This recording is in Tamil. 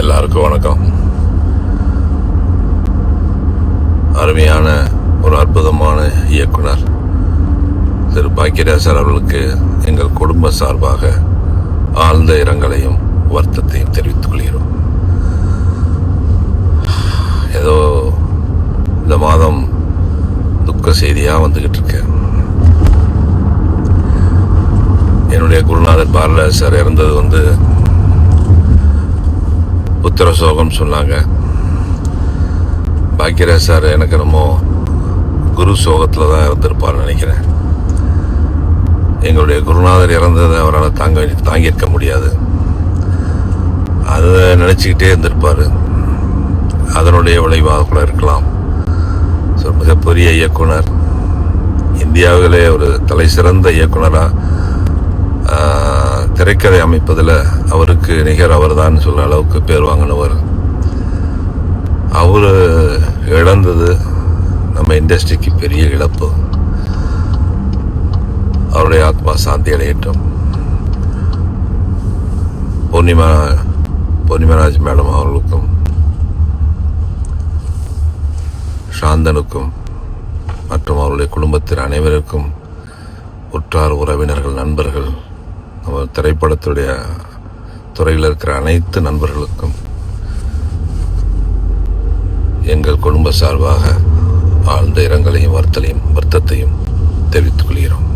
எல்லாருக்கும் வணக்கம். அருமையான ஒரு அற்புதமான இயக்குனர் திரு பாக்கியராஜ் அவர்களுக்கு எங்கள் குடும்ப சார்பாக ஆழ்ந்த இரங்கலையும் வருத்தத்தையும் தெரிவித்துக் கொள்கிறோம். ஏதோ இந்த மாதம் துக்க செய்தியாக வந்துகிட்டு இருக்கு. என்னுடைய குருநாதர் பாரதிராஜ் சார் இறந்தது புத்திர சோகம் சொன்னாங்க. பாக்கியராஜ் சார் எனக்கு நம்ம குரு சோகத்தில் தான் இறந்திருப்பார்னு நினைக்கிறேன். எங்களுடைய குருநாதர் இறந்ததை அவரால் தாங்கியிருக்க முடியாது. அதை நினச்சிக்கிட்டே இருந்திருப்பார். அதனுடைய விளைவாக கூட இருக்கலாம். மிகப்பெரிய இயக்குனர், இந்தியாவிலே ஒரு தலை சிறந்த இயக்குனராக திரைக்கதை அமைப்பதில் அவருக்கு நிகர் அவர் தான் சொல்ல அளவுக்கு பேர் வாங்கினவர். அவர் இழந்தது நம்ம இண்டஸ்ட்ரிக்கு பெரிய இழப்பு. அவருடைய ஆத்மா சாந்தி அடையட்டும். பூர்ணிமாராஜ் மேடம் அவர்களுக்கும் சாந்தனுக்கும் மற்றும் அவருடைய குடும்பத்தின் அனைவருக்கும், உற்றார் உறவினர்கள், நண்பர்கள், நம்ம திரைப்படத்துடைய துறையில் இருக்கிற அனைத்து நண்பர்களுக்கும் எங்கள் குடும்ப சார்பாக ஆழ்ந்த இரங்கலையும் வருத்தத்தையும் தெரிவித்துக் கொள்கிறோம்.